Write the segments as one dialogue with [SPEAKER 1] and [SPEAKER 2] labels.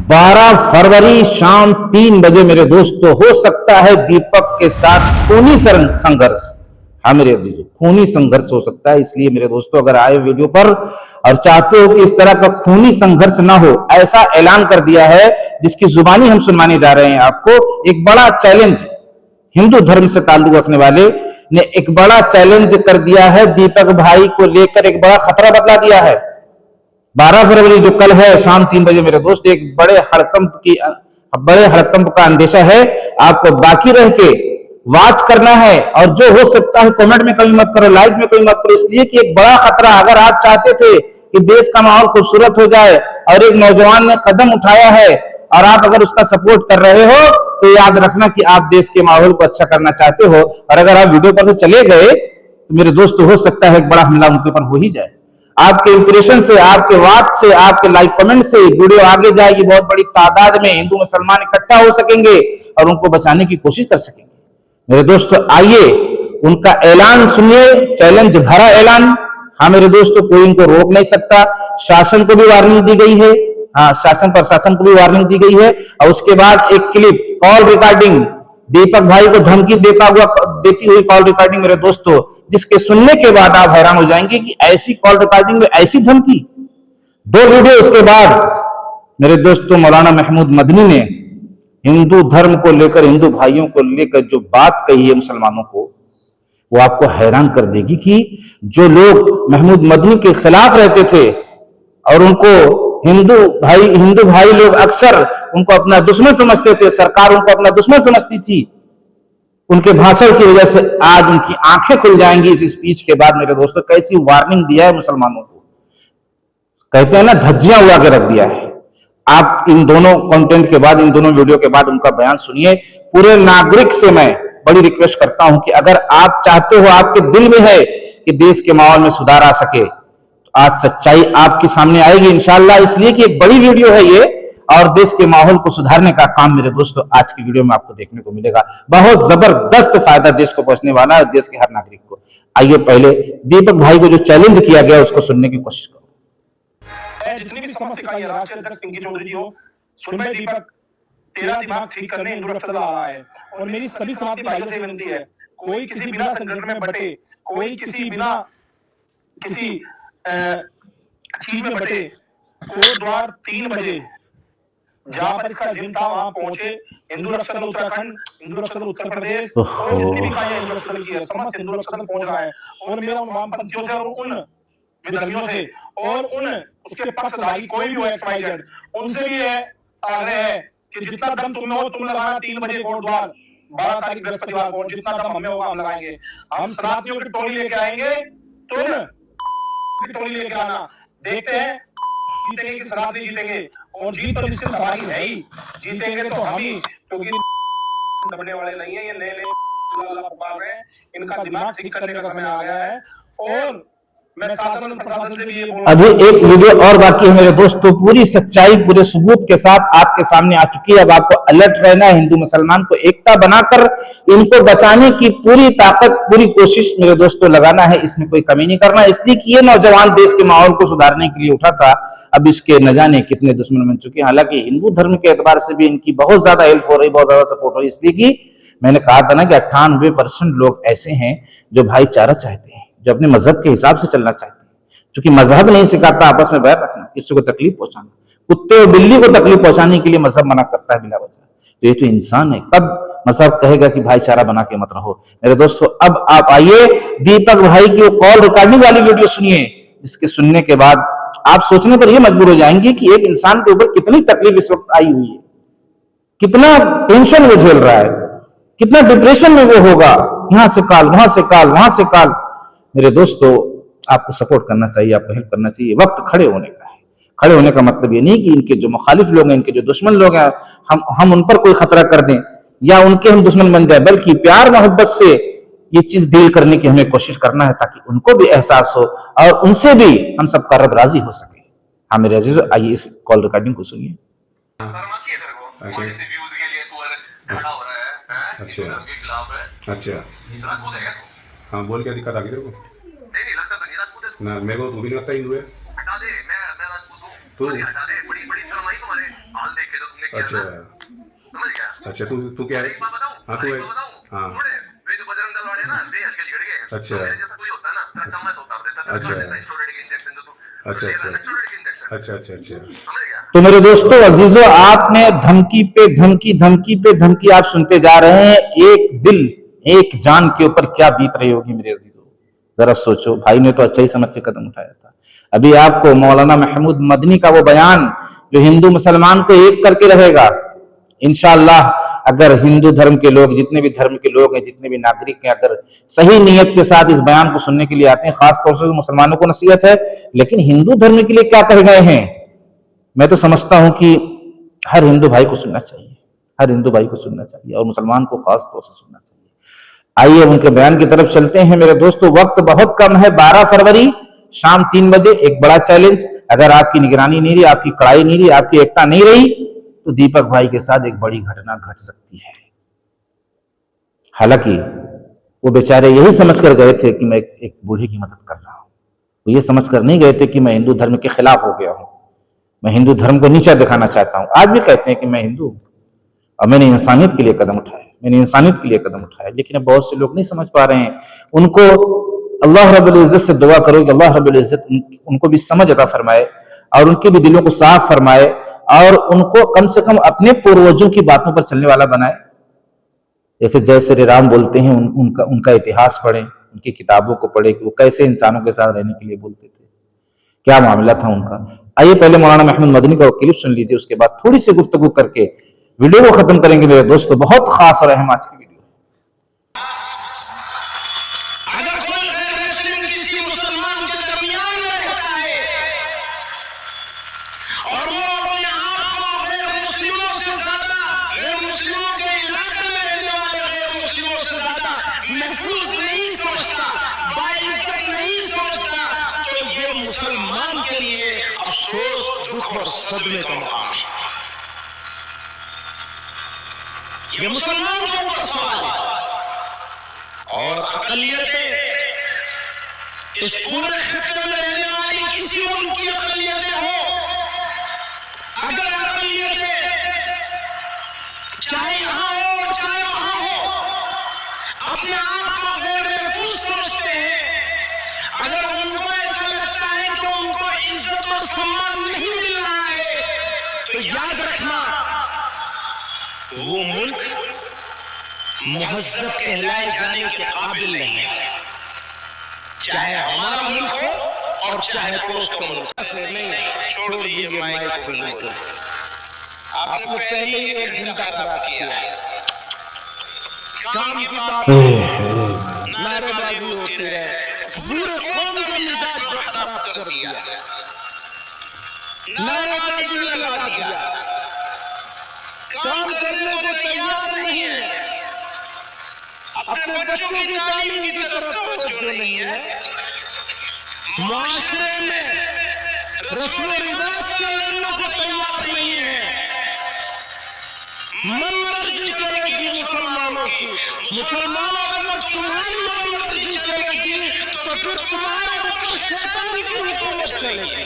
[SPEAKER 1] 12 फरवरी शाम 3 बजे मेरे दोस्तों हो सकता है दीपक के साथ खूनी संघर्ष। हाँ मेरे अजीजों, खूनी संघर्ष हो सकता है। इसलिए मेरे दोस्तों अगर आए वीडियो पर और चाहते हो कि इस तरह का खूनी संघर्ष ना हो, ऐसा ऐलान कर दिया है जिसकी जुबानी हम सुनवाने जा रहे हैं आपको। एक बड़ा चैलेंज हिंदू धर्म से ताल्लुक रखने वाले ने एक बड़ा चैलेंज कर दिया है। दीपक भाई को लेकर एक बड़ा खतरा बतला दिया है। 12 फरवरी जो कल है शाम 3 बजे मेरे दोस्त, एक बड़े हड़कंप का अंदेशा है। आपको बाकी रह के वॉच करना है और जो हो सकता है कमेंट में कभी मत करो, लाइक में कभी मत करो, इसलिए कि एक बड़ा खतरा, अगर आप चाहते थे कि देश का माहौल खूबसूरत हो जाए और एक नौजवान ने कदम उठाया है और आप अगर उसका सपोर्ट कर रहे हो तो याद रखना कि आप देश के माहौल को अच्छा करना चाहते हो। और अगर आप वीडियो पर से चले गए तो मेरे दोस्त हो सकता है एक बड़ा हमला उनके ऊपर हो ही जाए। आपके इंप्रेशन से, आपके वाद से, आपके लाइक कमेंट से वीडियो आगे जाएगी, बहुत बड़ी तादाद में हिंदू मुसलमान इकट्ठा हो सकेंगे और उनको बचाने की कोशिश कर सकेंगे। मेरे दोस्तों आइए उनका ऐलान सुनिए, चैलेंज भरा ऐलान। हाँ मेरे दोस्तों, कोई इनको रोक नहीं सकता। शासन को भी वार्निंग दी गई है, हाँ शासन प्रशासन को भी वार्निंग दी गई है। और उसके बाद एक क्लिप कॉल रिकॉर्डिंग, दीपक भाई को धमकी देती हुई कॉल रिकॉर्डिंग मेरे दोस्तों, जिसके सुनने के बाद आप हैरान हो जाएंगे कि ऐसी कॉल रिकॉर्डिंग में ऐसी धमकी। 2 वीडियो उसके बाद मेरे दोस्तों मौलाना महमूद मदनी ने हिंदू धर्म को लेकर, हिंदू भाइयों को लेकर जो बात कही है मुसलमानों को, वो आपको हैरान कर देगी कि जो लोग महमूद मदनी के खिलाफ रहते थे और उनको हिंदू भाई लोग अक्सर उनको अपना दुश्मन समझते थे, सरकार उनको अपना दुश्मन समझती थी, उनके भाषण की वजह से आज उनकी आंखें खुल जाएंगी इस स्पीच के बाद। मेरे दोस्तों कैसी वार्निंग दिया है मुसलमानों को, कहते हैं ना धज्जियां उड़ा के रख दिया है। आप इन दोनों कंटेंट के बाद, इन दोनों वीडियो के बाद उनका बयान सुनिए। पूरे नागरिक से मैं बड़ी रिक्वेस्ट करता हूं कि अगर आप चाहते हो, आपके दिल में है कि देश के माहौल में सुधार आ सके, तो आज सच्चाई आपके सामने आएगी इंशाल्लाह। इसलिए कि एक बड़ी वीडियो है ये और देश के माहौल को सुधारने का काम मेरे दोस्तों आज की वीडियो में आपको देखने को मिलेगा। बहुत जबरदस्त फायदा देश को पहुंचने वाला है, देश के हर नागरिक को। आइए पहले दीपक भाई को जो चैलेंज किया गया उसको सुनने की कोशिश करो।
[SPEAKER 2] जितनी भी समस्त इकाइयां राष्ट्रीय अध्यक्ष सिंह चौधरी जी हो, सुन भाई दीपक, तेरा दिमाग ठीक करने हिंदू रक्षा आ रहा है और मेरी सभी समाजवादी भाइयों से विनती है, कोई किसी बिना संगठन में बटे, कोई किसी बिना किसी चीज में बटे, कोर्ट द्वार 3 बजे जहां पर इसका जिम था वहां पहुंचे। हिंदू रक्षा दल उत्तराखंड, हिंदू रक्षा दल उत्तर प्रदेश और जितनी भी इकाइयां हिंदू रक्षा दल की है, समस्त हिंदू रक्षा दल पहुंच रहा है। और मेरा उन वामपंथियों से और उन विधर्मियों से और उन उसके पक्षधारी कोई भी हो XYZ, उनसे भी है आग्रह है कि जितना दम तुम्हें हो तुम लगाना 3 बजे कोर्ट द्वार 12 तारीख बृहस्पतिवार को, जितना दम हमें होगा हम लगाएंगे। हम सनातनियों की टोली लेके आएंगे, तुम टोली लेके आना। देखते हैं जीतेंगे कि सनातनी जीतेंगे, और जीत तो निश्चित हमारी है ही, जीतेंगे तो हम ही, क्योंकि दबने वाले नहीं है ये नए पुकार रहे हैं। इनका दिमाग ठीक करने का समय आ गया है। और मैं शासन प्रशासन से भी ये बोल,
[SPEAKER 1] अभी एक वीडियो और बाकी है मेरे दोस्तों, पूरी सच्चाई पूरे सबूत के साथ आपके सामने आ चुकी है। अब आपको अलर्ट रहना है, हिंदू मुसलमान को एकता बनाकर इनको बचाने की पूरी ताकत, पूरी कोशिश मेरे दोस्तों लगाना है, इसमें कोई कमी नहीं करना। इसलिए कि ये नौजवान देश के माहौल को सुधारने के लिए उठा था, अब इसके न जाने कितने दुश्मन बन चुके हैं। हालांकि हिंदू धर्म के एतबार से भी इनकी बहुत ज्यादा हेल्प हो रही, बहुत ज्यादा सपोर्ट हो रही, इसलिए कि मैंने कहा था ना कि 98% लोग ऐसे हैं जो भाईचारा चाहते हैं, जो अपने मजहब के हिसाब से चलना चाहते हैं। क्योंकि मजहब नहीं सिखाता आपस में बैर रखना, किसी को तकलीफ पहुंचाना, कुत्ते और बिल्ली को तकलीफ पहुंचाने के लिए मजहब मना करता है बिना वजह। तो ये तो इंसान है, कब मजहब कहेगा कि भाईचारा बना के मत रहो। मेरे दोस्तों अब आप आइए दीपक भाई की कॉल रिकॉर्डिंग वाली वीडियो सुनिए, जिसके सुनने के बाद आप सोचने पर यह मजबूर हो जाएंगे कि एक इंसान के ऊपर कितनी तकलीफ इस वक्त आई हुई है, कितना टेंशन वो झेल रहा है, कितना डिप्रेशन में वो होगा, यहां से कॉल, वहां से कॉल, वहां से कॉल। मेरे दोस्तों आपको सपोर्ट करना चाहिए, आपको हेल्प करना चाहिए। वक्त खड़े होने का है। खड़े होने का मतलब ये नहीं कि इनके जो मुखालिफ लोग हैं, इनके जो दुश्मन लोग हैं, हम उन पर कोई खतरा कर दें या उनके हम दुश्मन बन जाए, बल्कि प्यार मोहब्बत से ये चीज डील करने की हमें कोशिश करना है, ताकि उनको भी एहसास हो और उनसे भी हम सबका रब राजी हो सके। हाँ मेरे अजीजों, आइए इस कॉल रिकॉर्डिंग को सुनिए।
[SPEAKER 3] अच्छा, हाँ बोल, क्या दिक्कत आ गई तेरे को?
[SPEAKER 4] नहीं लगता तो नहीं राजपूत है
[SPEAKER 3] ना, मेरे को तू भी नहीं लगता हिंदू है।
[SPEAKER 4] हटा दे, मैं राजपूत हूँ।
[SPEAKER 3] तू
[SPEAKER 4] हटा दे, बड़ी बड़ी शर्म आई तुम्हारे हाल देख के
[SPEAKER 3] अच्छा
[SPEAKER 4] समझ गया?
[SPEAKER 3] अच्छा तू क्या है?
[SPEAKER 4] एक बात बताऊं?
[SPEAKER 3] हाँ तू है।
[SPEAKER 4] एक बात बताऊं?
[SPEAKER 3] हाँ
[SPEAKER 4] थोड़े वे जो बजरंग दल वाले ना बेहद के झड़ गए।
[SPEAKER 3] अच्छा।
[SPEAKER 4] तो मेरे जैसा कोई होता है ना तेरा चम्मच उतार देता है,
[SPEAKER 3] अच्छा।
[SPEAKER 4] स्टेरॉइड इंजेक्शन जो तू
[SPEAKER 3] अच्छा
[SPEAKER 4] ले रहा है ना,
[SPEAKER 3] अच्छा
[SPEAKER 4] स्टेरॉइड इंजेक्शन,
[SPEAKER 3] अच्छा अच्छा अच्छा
[SPEAKER 4] समझ गया?
[SPEAKER 1] तो मेरे दोस्तों अजीजों, आपने धमकी पे धमकी, धमकी पे धमकी आप सुनते जा रहे हैं। एक दिल, एक जान के ऊपर क्या बीत रही होगी मेरे अजीजों, जरा सोचो। भाई ने तो अच्छा ही समझ के कदम उठाया था। अभी आपको मौलाना महमूद मदनी का वो बयान जो हिंदू मुसलमान को एक करके रहेगा, इंशाअल्लाह अगर हिंदू धर्म के लोग, जितने भी धर्म के लोग हैं, जितने भी नागरिक हैं, अगर सही नीयत के साथ इस बयान को सुनने के लिए आते हैं, खासतौर से मुसलमानों को नसीहत है, लेकिन हिंदू धर्म के लिए क्या कहे गए हैं, मैं तो समझता हूं कि हर हिंदू भाई को सुनना चाहिए, हर हिंदू भाई को सुनना चाहिए, और मुसलमान को खास तौर से सुनना चाहिए। आइए उनके बयान की तरफ चलते हैं मेरे दोस्तों। वक्त बहुत कम है, 12 फरवरी शाम 3 बजे एक बड़ा चैलेंज। अगर आपकी निगरानी नहीं रही, आपकी कड़ाई नहीं रही, आपकी एकता नहीं रही, तो दीपक भाई के साथ एक बड़ी घटना घट सकती है। हालांकि वो बेचारे यही समझकर गए थे कि मैं एक बूढ़े की मदद कर रहा हूं, वो ये समझकर नहीं गए थे कि मैं हिंदू धर्म के खिलाफ हो गया हूं, मैं हिंदू धर्म को नीचा दिखाना चाहता हूं। आज भी कहते हैं कि मैं हिंदू हूं और मैंने इंसानियत के लिए कदम उठाया, मैंने इंसानियत के लिए कदम उठाया। लेकिन अब बहुत से लोग नहीं समझ पा रहे हैं। उनको अल्लाह रब्बुल इज्जत से दुआ करो कि अल्लाह रब्बुल इज्जत उनको भी समझ अता फरमाए और उनके भी दिलों को साफ फरमाए और उनको कम से कम अपने पूर्वजों की बातों पर चलने वाला बनाए। जैसे जय श्री राम बोलते हैं, उनका इतिहास पढ़ें, उनकी किताबों को पढ़ें कि वो कैसे इंसानों के साथ रहने के लिए बोलते थे, क्या मामला था उनका। आइए पहले मौलाना महमूद मदनी का क्लिप सुन लीजिए, उसके बाद थोड़ी सी गुफ्तगू करके वीडियो को खत्म करेंगे मेरे दोस्तों। बहुत खास और अहम आज की वीडियो।
[SPEAKER 2] अगर कोई गैर मुस्लिम किसी मुसलमान के दरमियान में रहता है और वो अपने आप को गैर मुस्लिमों से ज्यादा, गैर मुस्लिमों के इलाके में रहने वाले गैर मुस्लिमों से ज्यादा महफूज नहीं समझता, बाइज्जत नहीं समझता, तो ये मुसलमान के लिए अफसोस, दुख और सदमे का मुकाम है। ये मुसलमान का ऊपर सवाल है। और अकलियतें, इस पूरे खित्ते में रहने वाली किसी मुल्क की अकलियतें हो, अगर अकलियतें चाहे यहां हो चाहे वहां हो, अपने आप को गैर महफूज समझते हैं, अगर उनको ऐसा लगता है कि उनको इज्जत और सम्मान नहीं मिल रहा है, तो याद रखना वो मुल्क मुहज्जब कहलाए जाने के काबिल नहीं है। चाहे हमारा मुल्क हो और चाहे दोस्त का मुल्क। नहीं, छोड़ दीजिए माइक को। आपने पहले ही 1 घंटा खराब किया है। काम की बात नारेबाजी होती रहे, पूरे कौम का मिजाज खराब कर दिया, नारेबाजी में लगा दिया, काम करने को तैयार नहीं है, अपने बच्चों की तालीम की तरफ तवज्जो नहीं है, मुआशरे में रस्म और रिवाज से लड़ने को तैयार नहीं है, मनमर्जी चलेगी मुसलमानों की। मुसलमानों अगर तुम्हारी मनमर्जी चलेगी तो फिर तुम्हारे ऊपर शैतान की हुकूमत चलेगी।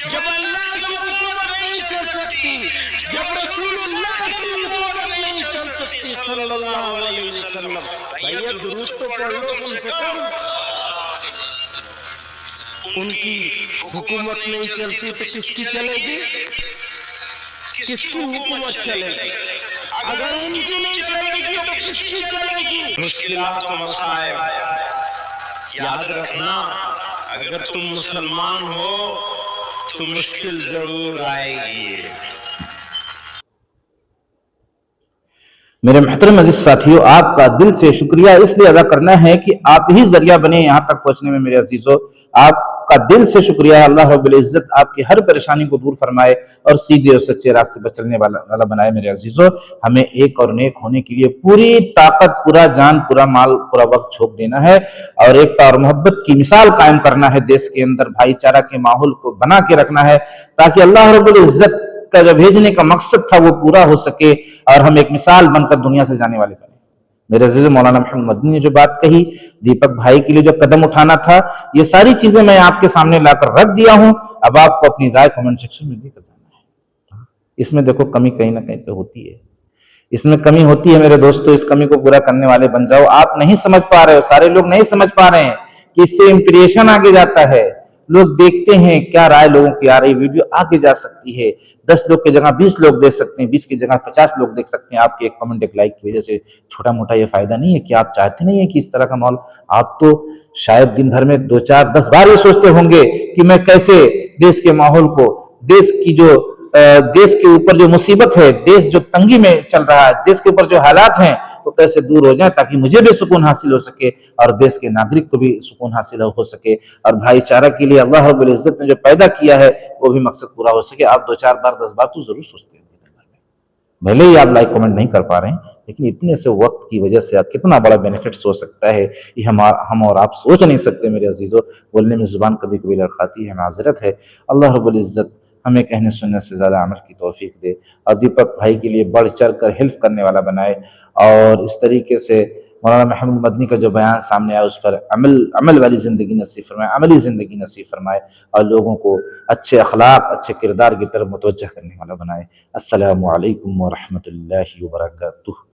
[SPEAKER 2] जब अल्लाह की हुकूमत नहीं चल सकती, जब रसूलुल्लाह की हुकूमत नहीं चल सकती सल्लल्लाहु अलैहि वसल्लम, भैया दुरूद तो पढ़ लो कम से कम। उनकी हुकूमत नहीं चलती तो किसकी चलेगी? किसकी हुकूमत चलेगी? अगर उनकी नहीं चलेगी तो किसकी चलेगी? मुश्किलात और मसाइब याद रखना, अगर तुम मुसलमान हो तो मुश्किल जरूर आएगी।
[SPEAKER 1] मेरे मोहतरम अजीज साथियों, आपका दिल से शुक्रिया इसलिए अदा करना है कि आप ही जरिया बने यहां तक पहुंचने में। मेरे अजीजों, आपका दिल से शुक्रिया है। अल्लाह रब्बुल इज्जत आपकी हर परेशानी को दूर फरमाए और सीधे और सच्चे रास्ते पर चलने वाला बनाए। मेरे अजीजों, हमें एक और नेक होने के लिए पूरी ताकत, पूरा जान, पूरा माल, पूरा वक्त झोंक देना है और एकता और मोहब्बत की मिसाल कायम करना है। देश के अंदर भाईचारा के माहौल को बना के रखना है ताकि अल्लाह रब्बुल इज्जत का जो भेजने का मकसद था वो पूरा हो सके और हम एक मिसाल बनकर दुनिया से जाने वाले बने। मेरे अजीज मौलाना महमूद मदनी ने जो बात कही, दीपक भाई के लिए जो कदम उठाना था, ये सारी चीजें मैं आपके सामने लाकर रख दिया हूं। अब आपको अपनी राय कमेंट सेक्शन में देकर जाना है। इसमें देखो कमी कहीं ना कहीं से होती है, इसमें कमी होती है मेरे दोस्तों। इस कमी को पूरा करने वाले बन जाओ। आप नहीं समझ पा रहे हो, सारे लोग नहीं समझ पा रहे हैं कि इससे इंप्रेशन आगे जाता है। लोग देखते हैं क्या राय लोगों की आ रही, वीडियो आगे जा सकती है, 10 लोग की जगह 20 लोग देख सकते हैं, 20 की जगह 50 लोग देख सकते हैं। आपके एक कमेंट एक लाइक की वजह से छोटा मोटा ये फायदा नहीं है कि आप चाहते नहीं है कि इस तरह का माहौल। आप तो शायद दिन भर में 2 4 10 बार ये सोचते होंगे कि मैं कैसे देश के माहौल को, देश की जो देश के ऊपर जो मुसीबत है, देश जो तंगी में चल रहा है, देश के ऊपर जो हालात हैं वो कैसे दूर हो जाए ताकि मुझे भी सुकून हासिल हो सके और देश के नागरिक को भी सुकून हासिल हो सके और भाईचारा के लिए अल्लाह रब्बुल इज्जत ने जो पैदा किया है वो भी मकसद पूरा हो सके। आप 2 4 बार 10 बार तो जरूर सोचते हैं, भले ही आप लाइक कमेंट नहीं कर पा रहे हैं, लेकिन इतने से वक्त की वजह से आप कितना बड़ा बेनिफिट्स हो सकता है ये हम और आप सोच नहीं सकते मेरे अजीजों। बोलने में जुबान कभी कभी लड़खड़ाती है, माजरत है। अल्लाह रब्बुल इज्जत हमें कहने सुनने से ज़्यादा अमल की तौफीक दे और दीपक भाई के लिए बढ़ चढ़ कर हेल्प करने वाला बनाए और इस तरीके से मौलाना महमूद मदनी का जो बयान सामने आया उस पर अमल वाली ज़िंदगी नसीब फरमाए, अमली ज़िंदगी नसीब फरमाए और लोगों को अच्छे अखलाक, अच्छे किरदार की तरफ मुतवज्जह करने वाला बनाए। अस्सलामु अलैकुम व रहमतुल्लाहि व बरकातुहू।